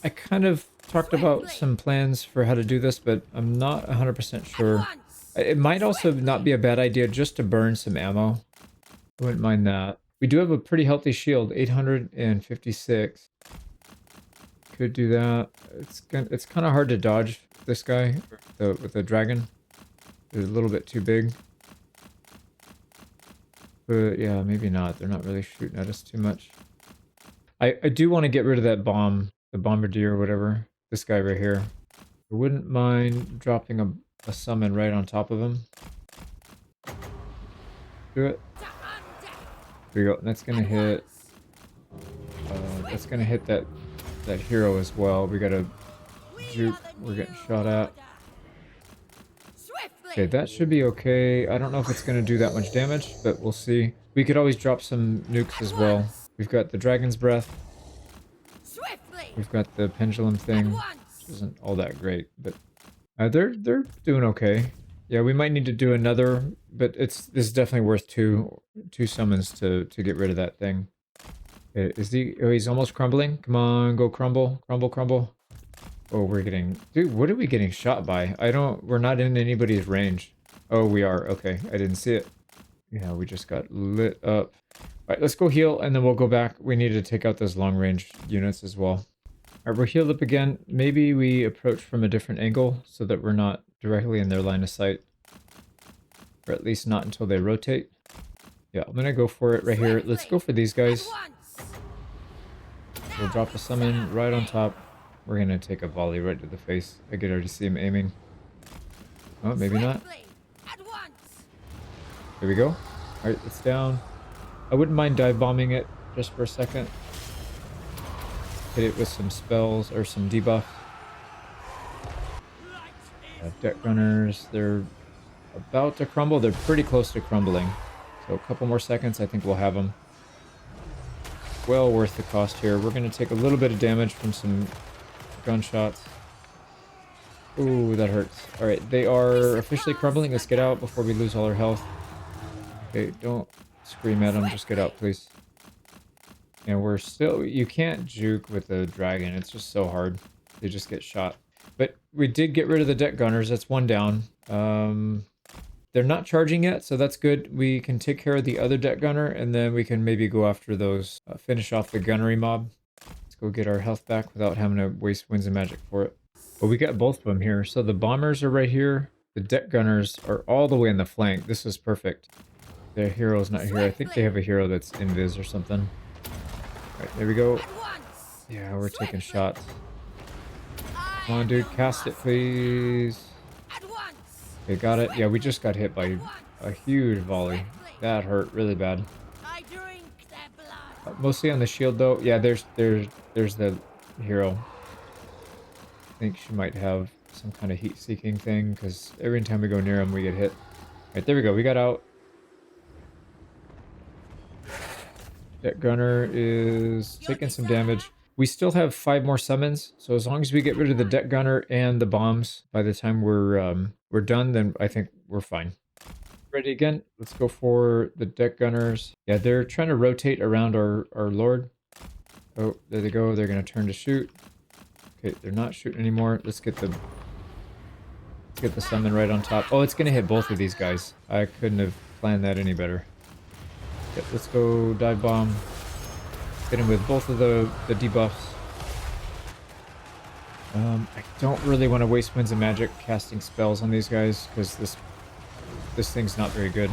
I kind of talked about some plans for how to do this, but I'm not 100% sure.
Once.
It might also not be a bad idea just to burn some ammo. I wouldn't mind that. We do have a pretty healthy shield, 856. Could do that. It's kind of hard to dodge this guy with the dragon. It's a little bit too big. But yeah, maybe not. They're not really shooting at us too much. I do want to get rid of that bomb, the bombardier or whatever. This guy right here. I wouldn't mind dropping a summon right on top of him. Do it. There we go. That's gonna hit. That's gonna hit that hero as well. We gotta juke. We're getting shot at. Okay, that should be okay. I don't know if it's gonna do that much damage, but we'll see. We could always drop some nukes as well. We've got the dragon's breath. We've got the pendulum thing, which isn't all that great, but they're doing okay. Yeah, we might need to do another, but this is definitely worth two summons to get rid of that thing. Is he? Oh, he's almost crumbling. Come on, go crumble, crumble, crumble. Oh, we're getting, dude. What are we getting shot by? We're not in anybody's range. Oh, we are. Okay, I didn't see it. Yeah, we just got lit up. All right, let's go heal, and then we'll go back. We need to take out those long-range units as well. All right, we're healed up again. Maybe we approach from a different angle so that we're not directly in their line of sight. Or at least not until they rotate. Yeah, I'm gonna go for it right here. Let's go for these guys. We'll drop a summon right on top. We're gonna take a volley right to the face. I could already see him aiming. Oh, maybe not. There we go. Alright, it's down. I wouldn't mind dive bombing it just for a second. Hit it with some spells or some debuff. Deck gunners, they're about to crumble. They're pretty close to crumbling. So a couple more seconds, I think we'll have them. Well worth the cost here. We're going to take a little bit of damage from some gunshots. Ooh, that hurts. Alright, they are officially crumbling. Let's get out before we lose all our health. Okay, don't scream at them. Just get out, please. And we're still... You can't juke with the dragon. It's just so hard. They just get shot. But we did get rid of the deck gunners. That's one down. They're not charging yet, so that's good. We can take care of the other deck gunner, and then we can maybe go after those, finish off the gunnery mob. Let's go get our health back without having to waste winds of magic for it. But we got both of them here. So the bombers are right here. The deck gunners are all the way in the flank. This is perfect. The hero's not here. I think they have a hero that's invis or something. All right, there we go. Yeah, we're taking shots. Come on, dude. Cast it, please. Okay, got it. Yeah, we just got hit by a huge volley. That hurt really bad. Mostly on the shield, though. Yeah, there's the hero. think she might have some kind of heat-seeking thing, because every time we go near him, we get hit. Alright, there we go. We got out. That gunner is taking some damage. We still have 5 more summons, so as long as we get rid of the deck gunner and the bombs by the time we're done, then I think we're fine. Ready again? Let's go for the deck gunners. Yeah, they're trying to rotate around our lord. Oh, there they go. They're gonna turn to shoot. Okay, they're not shooting anymore. Let's get the summon right on top. Oh, it's gonna hit both of these guys. I couldn't have planned that any better. Yep, let's go dive bomb. Hit him with both of the debuffs. I don't really want to waste Winds of Magic casting spells on these guys, because this thing's not very good.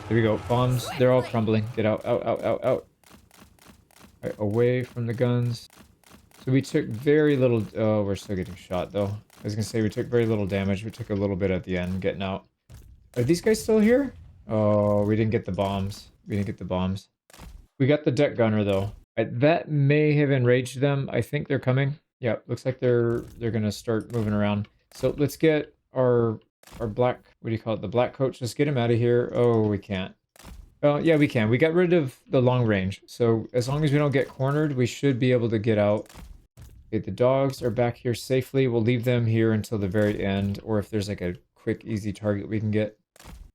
There we go. Bombs. They're all crumbling. Get out, out, out, out, out. Right, away from the guns. So we took very little... Oh, we're still getting shot, though. I was going to say we took very little damage. We took a little bit at the end, getting out. Are these guys still here? Oh, we didn't get the bombs. We didn't get the bombs. We got the deck gunner, though. That may have enraged them. I think they're coming. Yeah, looks like they're going to start moving around. So let's get our black... What do you call it? The black coach. Let's get him out of here. Oh, we can't. Oh, yeah, we can. We got rid of the long range. So as long as we don't get cornered, we should be able to get out. Okay, the dogs are back here safely. We'll leave them here until the very end, or if there's like a quick, easy target we can get.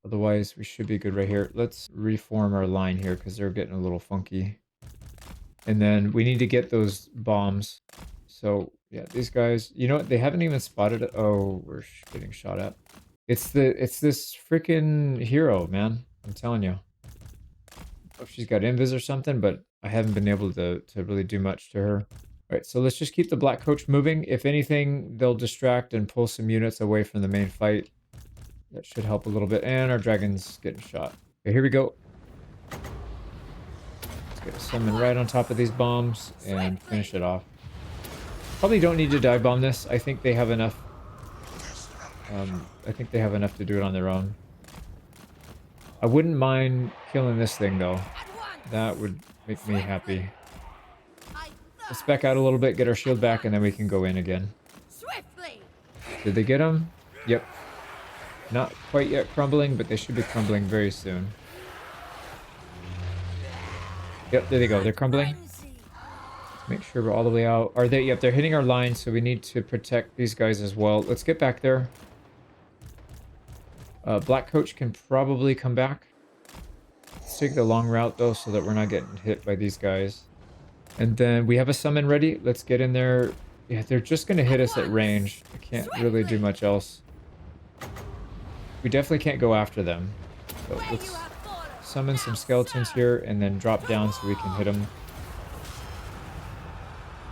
Otherwise, we should be good right here. Let's reform our line here because they're getting a little funky. And then we need to get those bombs. So, yeah, these guys, you know what? They haven't even spotted it. Oh, we're getting shot at. It's this freaking hero, man. I'm telling you. If she's got invis or something, but I haven't been able to really do much to her. All right, so let's just keep the black coach moving. If anything, they'll distract and pull some units away from the main fight. That should help a little bit. And our dragon's getting shot. Okay, here we go. Let's get a summon right on top of these bombs and finish it off. Probably don't need to dive bomb this. I think they have enough. I think they have enough to do it on their own. I wouldn't mind killing this thing, though. That would make me happy. Let's back out a little bit, get our shield back, and then we can go in again. Did they get him? Yep. Not quite yet crumbling, but they should be crumbling very soon. Yep, there they go. They're crumbling. Let's make sure we're all the way out. Are they? Yep, they're hitting our line, so we need to protect these guys as well. Let's get back there. Black Coach can probably come back. Let's take the long route, though, so that we're not getting hit by these guys. And then we have a summon ready. Let's get in there. Yeah, they're just going to hit us at range. I can't really do much else. We definitely can't go after them. So let's summon some skeletons here and then drop down so we can hit them.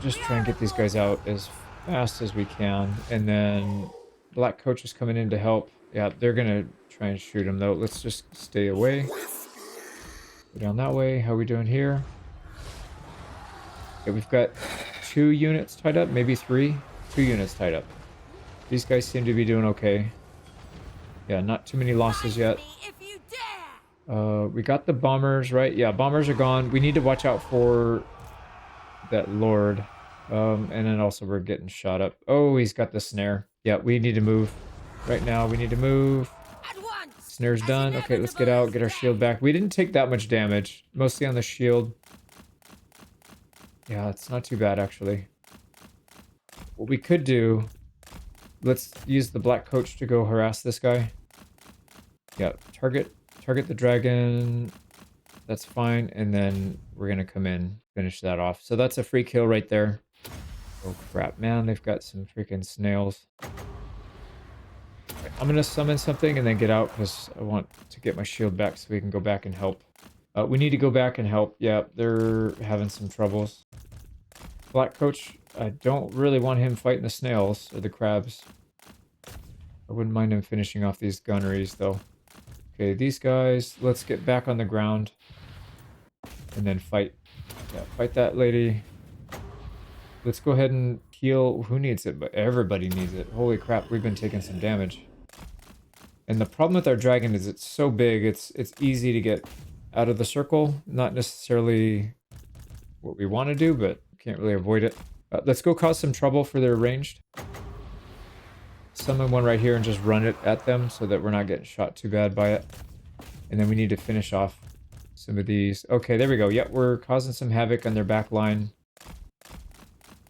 Just try and get these guys out as fast as we can. And then Black Coach is coming in to help. Yeah, they're going to try and shoot him, though. Let's just stay away. Go down that way. How are we doing here? Okay, we've got 2 units tied up, maybe 3. 2 units tied up. These guys seem to be doing okay. Yeah, not too many losses yet. We got the bombers, right? Yeah, bombers are gone. We need to watch out for that lord. And then also we're getting shot up. Oh, he's got the snare. Yeah, we need to move. Right now, we need to move. Snare's done. Okay, let's get out, get our shield back. We didn't take that much damage, mostly on the shield. Yeah, it's not too bad, actually. What we could do... Let's use the Black Coach to go harass this guy. Yeah, target the dragon. That's fine. And then we're going to come in, finish that off. So that's a free kill right there. Oh, crap, man. They've got some freaking snails. I'm going to summon something and then get out because I want to get my shield back so we can go back and help. We need to go back and help. Yeah, they're having some troubles. Black Coach, I don't really want him fighting the snails or the crabs. I wouldn't mind him finishing off these gunneries, though. Okay, these guys, let's get back on the ground. And then fight. Yeah, fight that lady. Let's go ahead and heal. Who needs it? But everybody needs it. Holy crap, we've been taking some damage. And the problem with our dragon is it's so big, it's easy to get out of the circle. Not necessarily what we want to do, but can't really avoid it. Let's go cause some trouble for their ranged. Summon one right here and just run it at them so that we're not getting shot too bad by it. And then we need to finish off some of these. Okay, there we go. Yep, we're causing some havoc on their back line.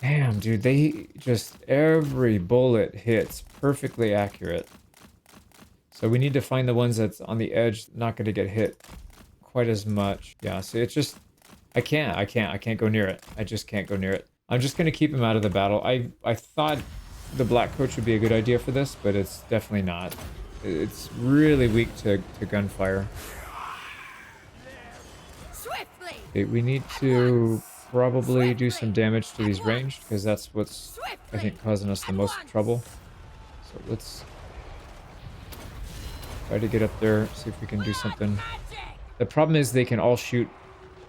Damn, dude, they just... every bullet hits perfectly accurate. So we need to find the ones that's on the edge, not going to get hit quite as much. Yeah, so it's just... I can't go near it. I just can't go near it. I'm just going to keep him out of the battle. I thought the black coach would be a good idea for this, but it's definitely not. It's really weak to gunfire.
Swiftly.
Okay, we need to probably do some damage to these ranged, because that's what's, I think, causing us the most trouble. So let's try to get up there, see if we can do something. The problem is they can all shoot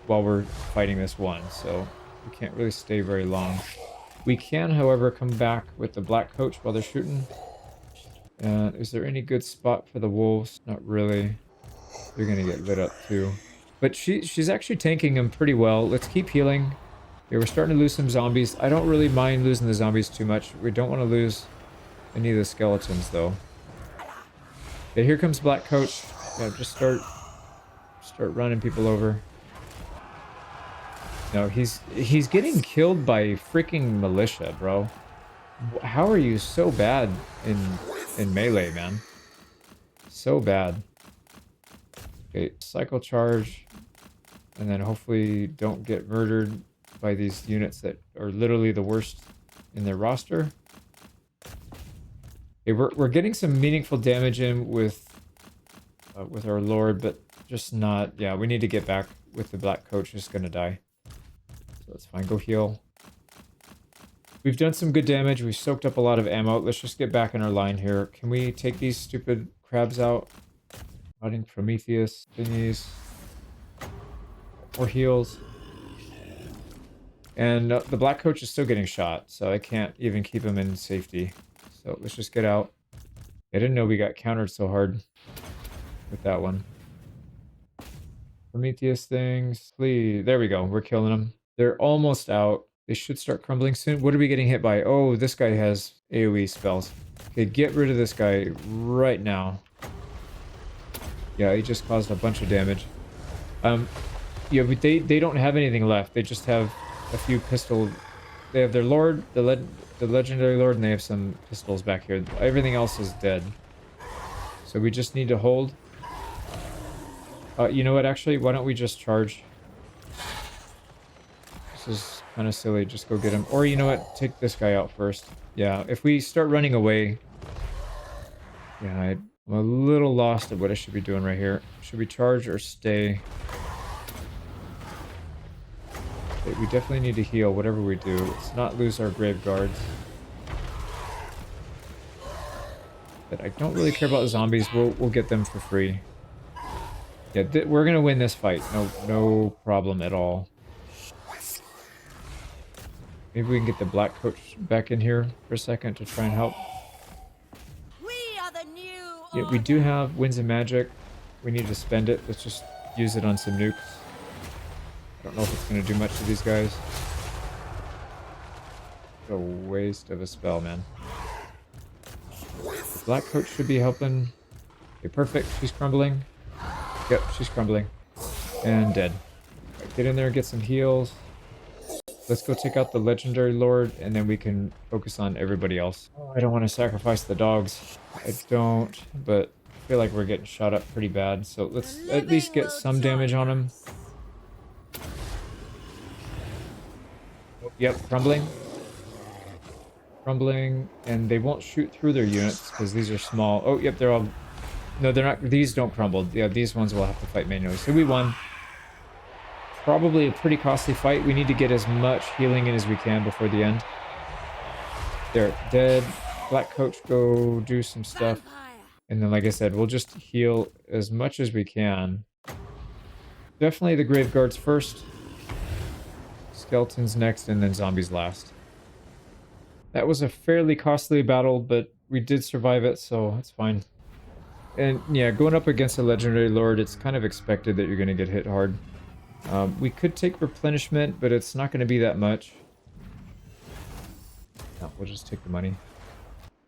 while we're fighting this one, so we can't really stay very long. We can, however, come back with the black coach while they're shooting. Is there any good spot for the wolves? Not really. They're gonna get lit up too. But she's actually tanking them pretty well. Let's keep healing. Yeah, we're starting to lose some zombies. I don't really mind losing the zombies too much. We don't want to lose any of the skeletons though. Okay, here comes black coach. Yeah, just start running people over. No, he's getting killed by freaking militia, bro. How are you so bad in melee, man? So bad. Okay, cycle charge, and then hopefully don't get murdered by these units that are literally the worst in their roster. Okay, we're getting some meaningful damage in with our lord, but just not. Yeah, we need to get back with the black coach. Just gonna die. So that's fine. Go heal. We've done some good damage. We've soaked up a lot of ammo. Let's just get back in our line here. Can we take these stupid crabs out? Routing Prometheus thingies. More heals. And the black coach is still getting shot, so I can't even keep him in safety. So let's just get out. I didn't know we got countered so hard with that one. Prometheus things. Please. There we go. We're killing them. They're almost out. They should start crumbling soon. What are we getting hit by? Oh, this guy has AoE spells. Okay, get rid of this guy right now. Yeah, he just caused a bunch of damage. Yeah, but they don't have anything left. They just have a few pistol. They have their lord, the legendary lord, and they have some pistols back here. Everything else is dead. So we just need to hold. You know what? Actually, why don't we just charge? This is kind of silly. Just go get him. Or you know what? Take this guy out first. Yeah, if we start running away. Yeah, I'm a little lost at what I should be doing right here. Should we charge or stay? Okay, we definitely need to heal whatever we do. Let's not lose our grave guards. But I don't really care about the zombies. We'll get them for free. Yeah, we're gonna win this fight. No problem at all. Maybe we can get the black coach back in here for a second to try and help.
We are the new
Yeah, we do have winds of magic. We need to spend it. Let's just use it on some nukes. I don't know if it's gonna do much to these guys. A waste of a spell, man. The black coach should be helping. Okay, perfect. She's crumbling. Yep, she's crumbling. And dead. Right, get in there and get some heals. Let's go take out the legendary lord, and then we can focus on everybody else. Oh, I don't want to sacrifice the dogs. I don't, but I feel like we're getting shot up pretty bad. So let's at least get some damage on him. Yep, crumbling. Crumbling, and they won't shoot through their units because these are small. Oh, yep, they're all... No, they're not. These don't crumble. Yeah, these ones will have to fight manually. So we won. Probably a pretty costly fight. We need to get as much healing in as we can before the end. They're dead. Black coach, go do some stuff. And then, like I said, we'll just heal as much as we can. Definitely the grave guards first. Skeletons next, and then zombies last. That was a fairly costly battle, but we did survive it, so it's fine. And yeah, going up against a legendary lord, it's kind of expected that you're going to get hit hard. We could take replenishment, but it's not going to be that much. No, we'll just take the money.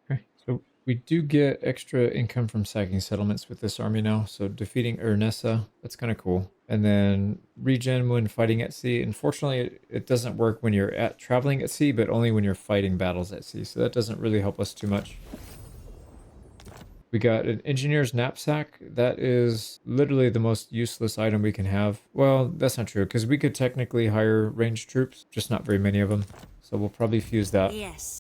Okay, so we do get extra income from sacking settlements with this army now. So defeating Ernessa, that's kind of cool. And then regen when fighting at sea. Unfortunately, it doesn't work when you're traveling at sea, but only when you're fighting battles at sea. So that doesn't really help us too much. We got an engineer's knapsack. That is literally the most useless item we can have. Well, that's not true, because we could technically hire ranged troops, just not very many of them. So we'll probably fuse that.
Yes.